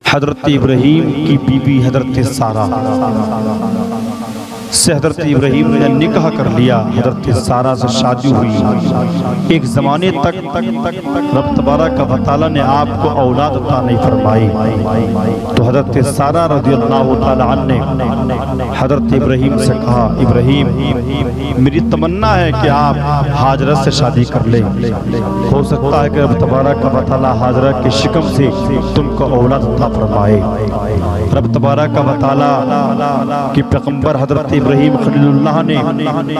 हजरत इब्राहीम की बीबी हजरत सारा से हजरत इब्राहीम ने निकाह कर लिया। हजरत सारा से शादी हुई। एक ज़माने तक रब तबारक व तआला ने आपको औलाद अता नहीं फरमाई, तो हजरत सारा रज़ियल्लाहु तआला अन्हा ने हजरत इब्राहीम से कहा, इब्राहीम मेरी तमन्ना है कि आप हाजरा से शादी कर लें। हो सकता है कि रब तबारक व तआला हाजरा के शिकम से तुमको औलाद अता फरमाए। रब तबारक व तआला के पैगंबर हजरत इब्राहीम खलीलुल्लाह ने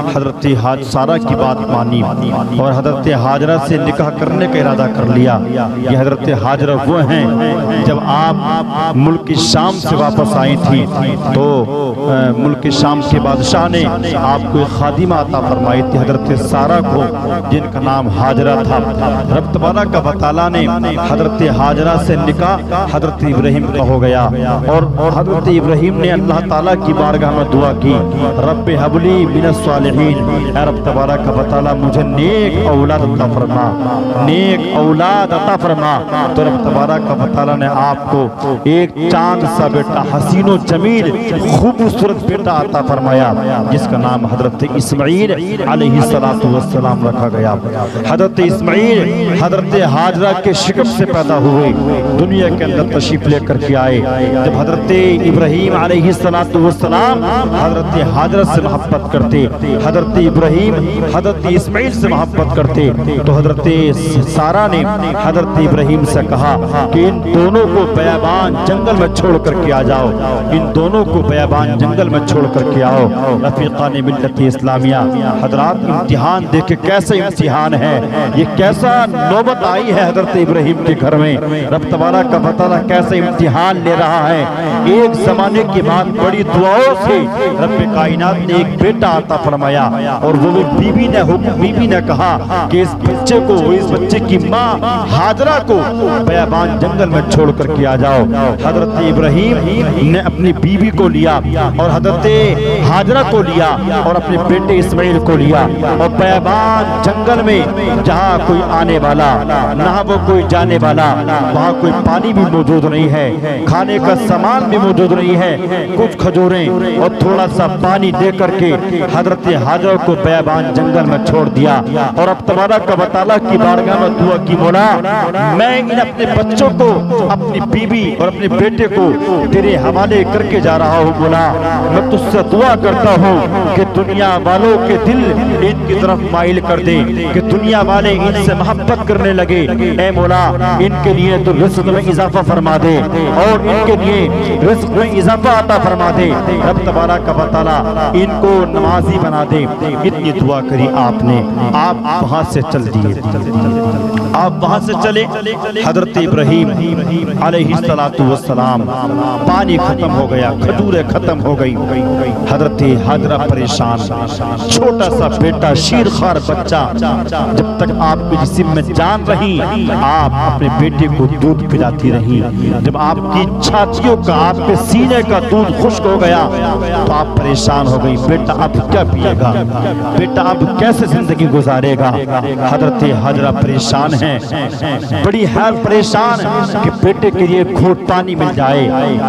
हजरत सारा की बात मानी और हजरत हाजरा से निकाह करने का इरादा कर लिया। ये हजरत हाजरा वो हैं जब आप मुल्क शाम से वापस आई थी तो मुल्क शाम के बादशाह ने आपको एक खादिमा अता फरमाई थी हजरत सारा को, जिनका नाम हाजरा था। रब तबारक व तआला ने हजरत हाजरा से निकाह हजरत इब्राहीम का हो गया और हजरत इब्राहीम ने अल्लाह ताला की बारगाह में दुआ की, रब्बे हबली मिनस सालिहीन, ऐ रब तबारक व तआला मुझे नेक औलाद अता फरमा, नेक औलाद अता फरमा। तो रब तबारक व तआला ने आपको एक चांद सा बेटा, हसीनो जमील खूबसूरत बेटा अता फरमाया, जिसका नाम हजरत इस्माईल अलैहिस्सलातु वस्सलाम रखा गया। हजरत इस्माईल हजरत हाजरा के शिकम से पैदा हुए, दुनिया के अंदर तशरीफ लेकर के आए। जब हजरत इब्राहीम अलैहिस्सलातु वस्सलाम हजरत हाजरा से मोहब्बत करते, हजरत इब्राहीम हजरत इस्माईल से मोहब्बत करते, तो हजरत सारा ने हजरत इब्राहीम से कहा कि इन दोनों को बयाबान जंगल में छोड़ करके आ जाओ, इन दोनों को बयाबान जंगल में छोड़ करके आओ। रफीकान मिल्लत इस्लामिया हजरात, इम्तिहान देखे कैसे इम्तिहान है, ये कैसा नौबत आई है हजरत इब्राहीम के घर में। रब तबारक व तआला कैसे इम्तिहान ले रहा है। एक जमाने के बाद बड़ी दुआओं से रब कायनात ने एक बेटा अता फरमाया और वो बीबी ने कहा कि इस बच्चे को, इस बच्चे की माँ हाजरा को बयाबान जंगल में छोड़ करके आ जाओ। हजरत इब्राहीम ने अपनी बीबी को लिया और हजरत हाजरा को लिया और अपने बेटे इस्माईल को लिया और बयाबान जंगल में जहाँ कोई आने वाला ना वो कोई जाने वाला, वहाँ कोई पानी भी मौजूद नहीं है, खाने का सामान भी मौजूद नहीं है, कुछ खजूरें और थोड़ा सा पानी दे करके हजरत हाजरा को बयाबान जंगल में छोड़ दिया। और अब तबारक व तआला की बारगाह में दुआ की, मौला मैं इन अपने बच्चों को, अपनी बीबी और अपने बेटे को तेरे हवाले करके जा रहा हूँ। मौला मैं तुझसे दुआ करता हूँ कि दुनिया वालों के दिल इनकी तरफ माइल कर दे, कि दुनिया वाले इनसे मोहब्बत करने लगे। ऐ मौला इनके लिए तो रिज़्क़ में इजाफा फरमा दे और इनके लिए रिज़्क़ में इजाफा अता फरमा दे। रब तबारक व तआला इनको नमाजी बना दे। इतनी दुआ करी आपने, आप वहां से चल दिए, आप वहां से चले। हजरत इब्राहीम अलैहिस्सलातु वस्सलाम, पानी खत्म हो गया, खजूरें खत्म हो गई। हजरत हाजरा परेशान, छोटा सा बेटा, शीरखार बच्चा, जब तक आपके जिस्म में जान रही आप अपने बेटे को दूध पिलाती रही। जब आपकी छातियों का, आपके सीने का दूध खुश्क हो गया तो आप परेशान हो गई, बेटा अब क्या पिएगा, बेटा अब कैसे जिंदगी गुजारेगा। हजरत हाजरा परेशान है, बड़ी हाल परेशान कि बेटे के लिए घूंट पानी मिल जाए,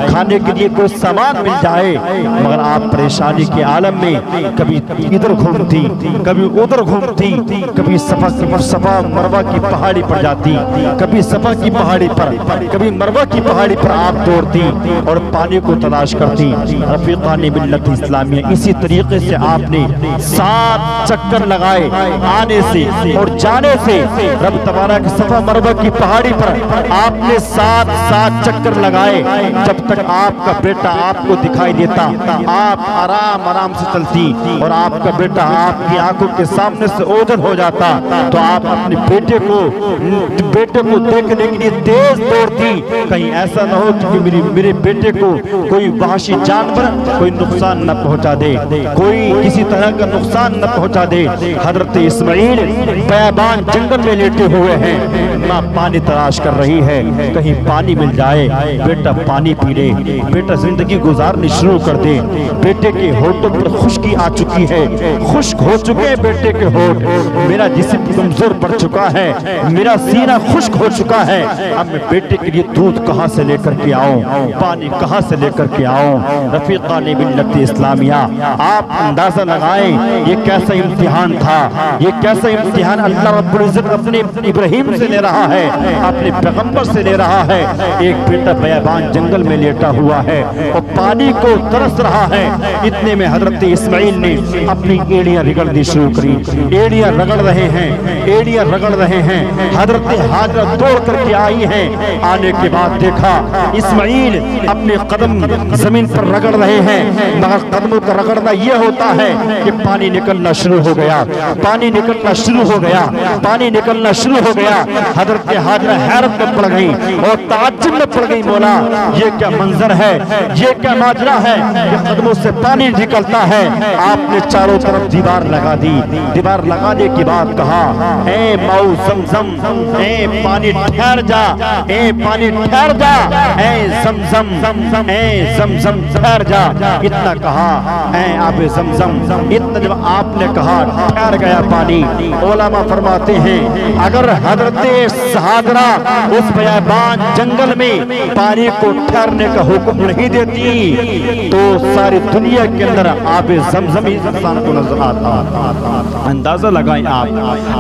खाने के लिए कोई सामान मिल जाए, मगर आप परेशानी के आलम में कभी इधर घूमती, कभी उधर घूमती, कभी सफा मरवा की पहाड़ी पर जाती, कभी सफा की पहाड़ी पर, कभी मरवा की पहाड़ी पर आप दौड़ती और पानी को तलाश करती। रफीकान मिल्लत इस्लामिया, इसी तरीके से आपने 7 चक्कर लगाए आने से और जाने से। रब तबारक सफा मरवा की पहाड़ी पर आपने 7 चक्कर लगाए। जब तक आपका बेटा आपको दिखाई देता आप आराम आराम से चलती और आपका बेटा आपकी आंखों के सामने से ओझल हो जाता तो आप अपने बेटे को देखने के लिए तेज दौड़ती, कहीं ऐसा ना हो कि मेरे बेटे को कोई वहशी जानवर कोई नुकसान न पहुंचा दे, कोई किसी तरह का नुकसान न पहुंचा दे। हजरत इस्माइल बयाबान जंगल में लेटे हुए हैं, माँ पानी तलाश कर रही है, कहीं पानी मिल जाए, बेटा पानी पी ले, बेटा जिंदगी गुजारनी शुरू कर दे। बेटे के होठों पर खुश्की आ चुकी है, खुश्क हो चुके हैं बेटे के होठ, मेरा जिस्म कमजोर पड़ चुका है, मेरा सीना खुश्क हो चुका है, अब मैं बेटे के लिए दूध कहाँ से लेकर के आऊं, पानी कहाँ से लेकर के आऊं। रफीकान मिल्लत इस्लामिया, आप अंदाजा लगाएं ये कैसा इम्तिहान था, ये कैसा इम्तिहान अल्लाह रब्बुल इज्जत अपने इब्राहिम से ले रहा है, अपने पैगंबर से ले रहा है। एक बेटा बयाबान जंगल में लेटा हुआ है और पानी को तरस रहा है। इतने में हजरत इस्माइल ने अपनी एड़ियां रगड़नी शुरू करी, एड़ियां रगड़ रहे हैं, एड़ियां रगड़ रहे हैं। हजरत हाजरा दौड़ करके आई हैं, आने के बाद देखा इस्माइल अपने कदम जमीन पर रगड़ रहे हैं, मगर कदमों का रगड़ना यह होता है कि पानी निकलना शुरू हो गया, पानी निकलना शुरू हो गया, पानी निकलना शुरू हो गया। हजरत हाजरा हैरत में पड़ गई और ताज्जुब में पड़ गई, मौला ये क्या मंजर है, ये क्या माजरा है, ये कदमों से पानी निकलता है। आपने चारों तरफ दीवार लगा दी, दीवार लगाने के बाद कहा ए माऊ ज़मज़म, ए पानी ठहर जा, ए पानी ठहर जा, ए ज़मज़म, ए ज़मज़म ठहर जा। इतना कहा ए आबे ज़मज़म, इतना जब आपने कहा ठहर गया पानी। उलमा फरमाते हैं अगर हजरत हाजरा उस बयाबान जंगल में पानी को ठहरने का हुक्म नहीं देती तो सारी दुनिया के अंदर आबे ज़मज़म ही इंसान को नजर आता। अंदाजा लगाएं आप,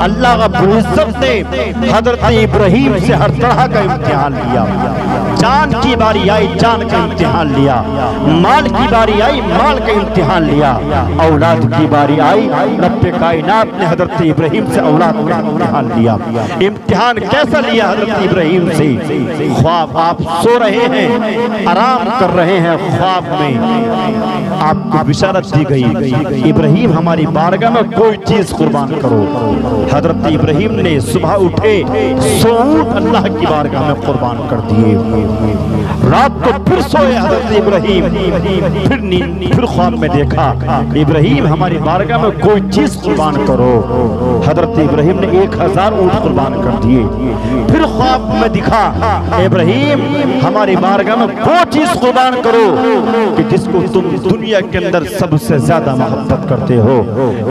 अल्लाह रब्बुल इज्जत ने हजरत इब्राहिम से हर तरह का इम्तिहान लिया। जान की बारी आई, जान का इम्तिहान लिया, माल की बारी आई, माल का इम्तिहान लिया, औलाद की बारी आई, रब्बे कायनात ने हजरत इब्राहिम से औलाद का इम्तिहान लिया। इम्तिहान कैसा लिया हजरत इब्राहिम से? ख्वाब, आप सो रहे हैं, आराम कर रहे हैं, ख्वाब में आपको बिशारत दी गई इब्राहिम हमारी बारगाह में कोई चीज कुर्बान करो। हजरत इब्राहिम ने सुबह उठे, सूट अल्लाह की बारगाह में कुर्बान कर दिए। रात को फिर सोए हजरत इब्राहिम, फिर ख्वाब में देखा इब्राहिम हमारी बारगाह में कोई चीज कुर्बान करो। हजरत इब्राहिम ने 1000 ऊंट कुर्बान कर दिए। फिर ख्वाब में दिखा इब्राहिम हमारी बारगाह में वो चीज कुर्बान करो कि जिसको तुम दुनिया के अंदर सबसे ज्यादा मोहब्बत करते हो।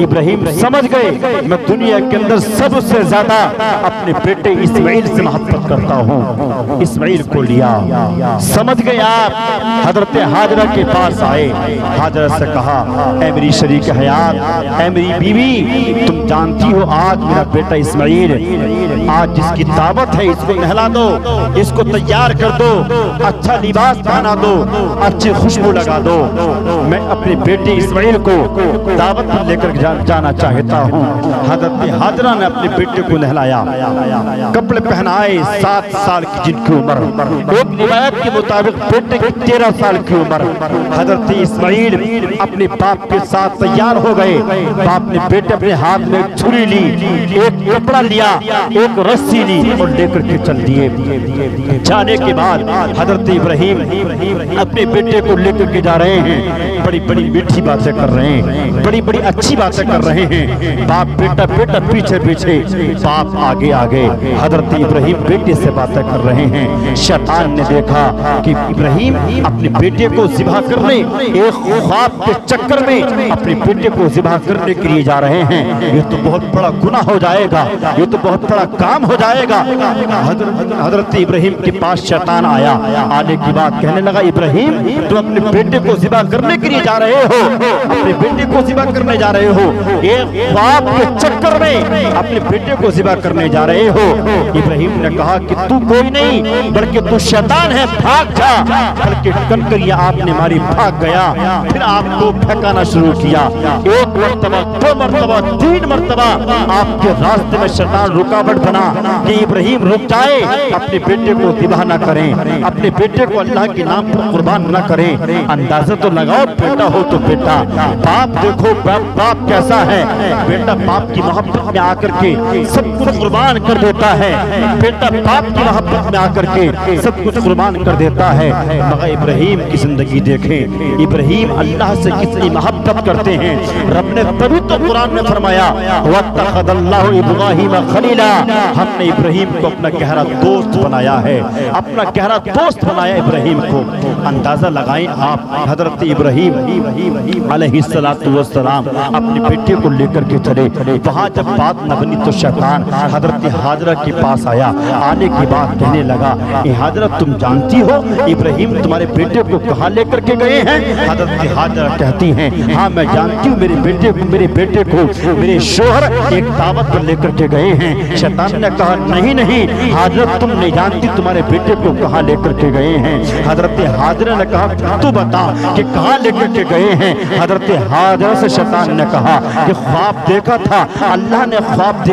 इब्राहिम समझ गए मैं दुनिया के अंदर सबसे ज्यादा अपने बेटे इस्माइल से मोहब्बत करता हूँ। इस्माइल को लिया, समझ गए आप। हजरत हाजरा के पास आए, हाजरा से कहा ऐ मेरी शरीक हयात, ऐ मेरी बीवी, तुम जानती हो आज मेरा बेटा इस्माइल, आज जिसकी दावत है इसको नहला दो, इसको तैयार कर दो, अच्छा लिबास पहना दो, अच्छी खुशबू लगा दो। मैं अपने बेटे इस्माइल को दावत पर लेकर जाना चाहता हूँ। हजरत हाजरा ने अपने बेटे को नहलाया, कपड़े पहनाए। 7 साल की जिनकी उम्र, एक रिवायत के मुताबिक बेटे की 13 साल की उम्र। हजरत इस्माइल अपने बाप के साथ तैयार हो गए। बाप ने बेटे अपने हाथ में छुरी ली, एक कपड़ा लिया, एक रस्सी ली और लेकर के चल दिए। जाने के बाद हजरत इब्राहिम अपने बेटे को लेकर के जा रहे हैं, बड़ी बड़ी मीठी बातें कर रहे हैं, बड़ी बड़ी अच्छी बातें कर रहे हैं। बाप बेटा बेटा पीछे पीछे, बाप आगे आगे। हजरत इब्राहिम बेटे से बातें कर रहे हैं। शैतान ने देखा कि इब्राहिम अपने बेटे को ज़िबह करने, एक ख्वाब के चक्कर में अपने बेटे को ज़िबह करने के लिए जा रहे हैं। ये तो बहुत बड़ा गुनाह हो जाएगा, ये तो बहुत बड़ा काम हो जाएगा। हजरत इब्राहिम के पास शैतान आया। आने की बात कहने लगा इब्राहिम तुम अपने बेटे को ज़िबह करने के लिए जा रहे हो, अपने बेटे को ज़िबह करने जा रहे हो, एक ख्वाब के चक्कर में अपने बेटे को ज़िबह करने जा रहे हो। इब्राहिम ने कहा कि तू कोई नहीं बल्कि तू शैतान है, भाग जा। बल्कि कंकरिया आपने मारी, भाग गया। फिर आपको फेंकाना शुरू किया। 1 मरतबा, 2 मरतबा, 3 मरतबा आपके रास्ते में शैतान रुकावट बना बना कि इब्राहिम रुक जाए, अपने बेटे को ज़िबह न करें, अपने बेटे को अल्लाह के नाम पर कुर्बान न करें। अंदाजा तो लगाओ, बेटा हो तो बेटा, बाप देखो बाप कैसा है। बेटा बाप की मोहब्बत में आकर के सब कुछ कुर्बान कर देता है, बेटा बाप की मोहब्बत में आकर के सब कुछ कुर्बान कर देता है। मगर इब्राहिम की जिंदगी देखें, इब्राहिम अल्लाह से कितनी मोहब्बत करते हैं। रब ने तभी तो कुरान में फरमाया वत्तखज़ल्लाहु इब्राहीम खलीला, हमने इब्राहिम को अपना गहरा दोस्त बनाया है, अपना गहरा दोस्त बनाया इब्राहिम को। अंदाजा लगाएं आप, हजरत इब्राहिम अलैहिस्सलातु वस्सलाम अपने बेटे को लेकर के चले। वहां जब बात न बनी तो शैतान हजरत हाजरा के पास आया। आने के बाद कहने लगा, हाजरा तुम जानती हो इब्राहिम तुम्हारे बेटे को कहाँ लेकर के गए हैं? हजरत हाजरा कहती हैं, हाँ मैं जानती हूँ, मेरे बेटे को मेरे शोहर एक दावत पर लेकर के गए हैं। शैतान ने कहा, नहीं नहीं हाजरा तुम नहीं जानती तुम्हारे बेटे को कहाँ लेकर के गए हैं। हजरत हाजरा ने कहा, तू बता कि कहाँ लेकर के गए हैं। हजरत हाजरा से शैतान ने कहा कि ख्वाब देखा था, अल्लाह ने ख्वाब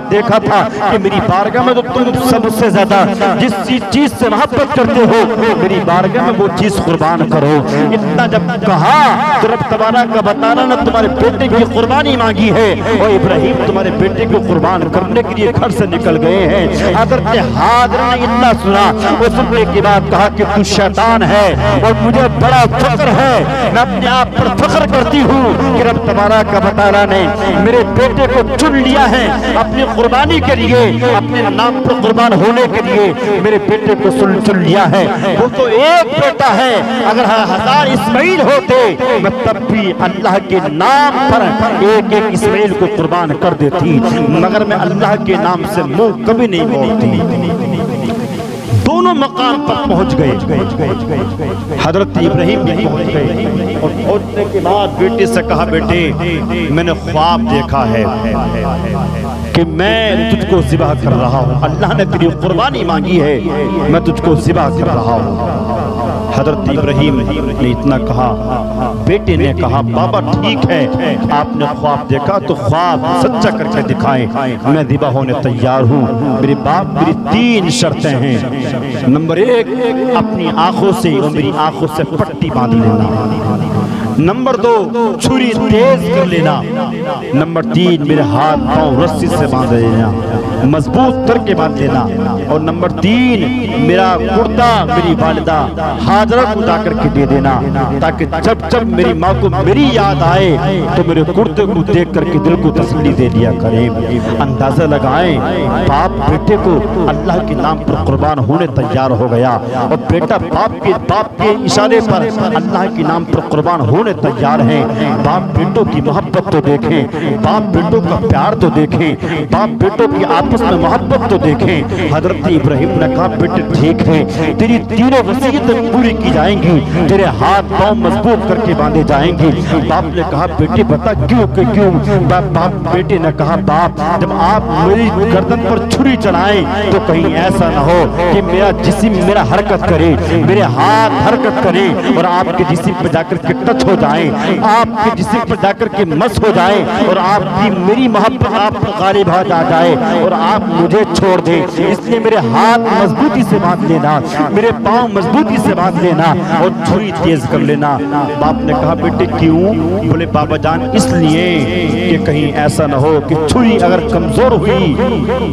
देखा था कि मेरी बारगाह में तो तुम सबसे ज्यादा जिस चीज से मोहब्बत करते हो, मेरी बारगाह में वो चीज कुर्बान करो। इतना जब कहा तो रब तबारक व तआला ने तुम्हारे बेटे की कुर्बानी मांगी है और इब्राहिम तुम्हारे बेटे को कुर्बान करने के लिए घर से निकल गए हैं। हजरत हाजरा ने इतना सुना, वो सुनने के बाद कहा कि तू शैतान है और मुझे बड़ा फख्र है, मैं अपने आप पर फख्र करती हूँ कि रब तबारक व तआला ने मेरे बेटे को चुन लिया है अपनी कुर्बानी के लिए, अपने नाम पर कुर्बान होने के लिए मेरे बेटे को चुन लिया है। वो तो एक बेटा है, अगर 1000 इस्माइल होते मैं तब भी अल्लाह के नाम पर एक एक इस्माइल को कुर्बान कर देती, मगर मैं अल्लाह के नाम से मुंह कभी नहीं मोड़ती। दोनों मकाम पर पहुंच गए। हजरत इब्राहिम भी पहुंच गए और पहुंचने के बाद बेटे से कहा, बेटे मैंने ख्वाब देखा है कि मैं तुझको ज़िबह कर रहा हूँ, अल्लाह ने तेरी कुर्बानी मांगी है, मैं तुझको ज़िबह कर रहा हूँ। हजरत इब्राहिम ने इतना कहा, बेटे ने कहा, बाबा ठीक है, आपने ख्वाब देखा तो ख्वाब सच्चा करके दिखाएं, मैं ज़िबह होने तैयार हूँ। मेरे बाप मेरी 3 शर्तें हैं। नंबर 1, अपनी आंखों से और मेरी आंखों से पट्टी बांध लेना। नंबर 2, छुरी तेज कर लेना। नंबर 3, मेरे हाथ पांव रस्सी से बांध लेना, मजबूत करके बांध लेना। और नंबर 3, मेरा कुर्ता मेरी वालिदा हाजरा को जाकर के दे देना, ताकि जब जब मेरी माँ को मेरी याद आए तो मेरे कुर्ते को देख करके दिल को तसल्ली दे दिया करे। अंदाजा लगाएं, बाप बेटे को अल्लाह के नाम पर कुर्बान होने तैयार हो गया और बेटा बाप के इशारे पर अल्लाह के नाम पर कुर्बान होने तैयार हैं। बाप बेटों की मोहब्बत तो देखें, बाप बेटों का प्यार तो देखें, बाप बेटों की आपस में मोहब्बत तो देखें। हजरत इब्राहिम ने कहा, बेटे ठीक है, तेरी तीनों वसीयतें पूरी की जाएंगी, तेरे हाथ पांव मजबूत करके बांधे जाएंगे। बाप ने कहा, बेटे बता क्यों? बाप बेटे ने कहा, बाप जब आप मेरी गर्दन पर छुरी चलाएं तो कहीं ऐसा ना हो कि मेरा जिस्म मेरा हरकत करे, मेरे हाथ हरकत करे और आपके जिस्म पर जाकर के टच हो जाए, आपके जिस्म पर जाकर के मस हो जाए और आपकी मेरी मोहब्बत आप पर गालिब आ जाए और आप मुझे छोड़ दे। इसलिए मेरे हाथ मजबूती से बांध लेना, मेरे पांव मजबूती से बांध लेना और छुरी तेज कर लेना। बाप ने कहा, बेटे क्यों? बोले, बाबा जान इसलिए कि कहीं ऐसा ना हो कि छुरी अगर कमजोर हुई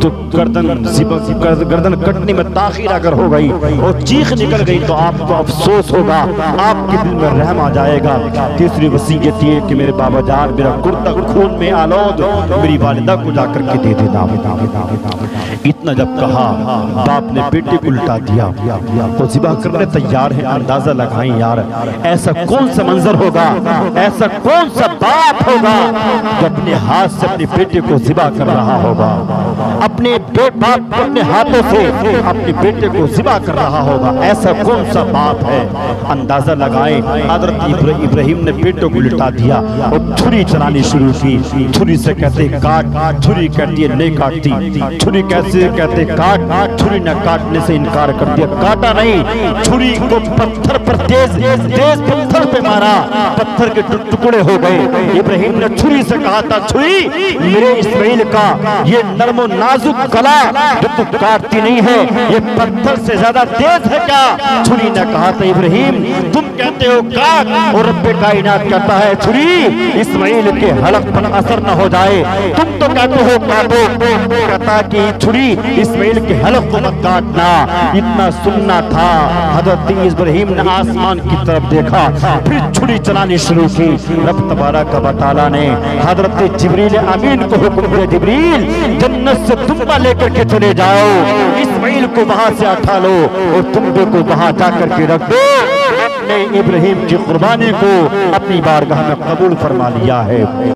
तो गर्दन कटने में ताखीर अगर हो गई और चीख निकल गई तो आपको अफसोस होगा, आपके दिल में रहम आ जाएगा। तीसरी वसीयत ये कि मेरे बाबा जान मेरा कुर्ता खून में आलूद मेरी वालिदा को जाकर के दे देना। इतना जब कहा, बाप ने बेटे को लुटा दिया, वो ज़िबह करने तैयार है। अंदाजा लगाएं यार, ऐसा कौन सा मंजर होगा, ऐसा कौन सा बाप होगा जो अपने हाथ से अपने बेटे को ज़िबह कर रहा होगा, अपने बाप अपने हाथों से अपने बेटे को ज़िबह कर रहा होगा, ऐसा कौन सा बाप है? अंदाजा लगाएं। हजरत इब्राहिम ने बेटों को लिटा दिया और छुरी चलानी शुरू की। छुरी से कहते काट, छुरी कहती है नहीं काटती, छुरी कैसे कहते काट, छुरी न काटने से इनकार कर दिया, काटा नहीं, छुरी को पत्थर पर तेज पत्थर पे मारा, पत्थर के टुकड़े हो गए। इब्राहिम ने छुरी से कहा था, छुरी मेरे इस्माइल का ये नरम नाजुक गला जो तू काटती नहीं है, ये पत्थर से ज्यादा तेज है क्या? छुरी ने कहा था, इब्राहिम तुम कहते हो काट, और रब्बे कायनात कहता है छुरी इस्माइल के हलक पर असर न हो जाए, तुम तो कहते हो काटो। कहता कि छुरी इस्माइल के हलक को मत काटना। इतना सुनना था, हजरत इब्राहिम ने आसमान की तरफ देखा, फिर छुरी चलानी शुरू की। रब तबारक व तआला ने हजरत जिब्रील अमीन को हुक्म दिया, जिब्रील जन्नत से दुम्बा लेकर के चले जाओ, इस्माइल को वहां से उठा लो और दुम्बे को वहां जाकर के रख दो। ने इब्राहिम की कुर्बानी को अपनी बारगाह में कबूल फरमा लिया है।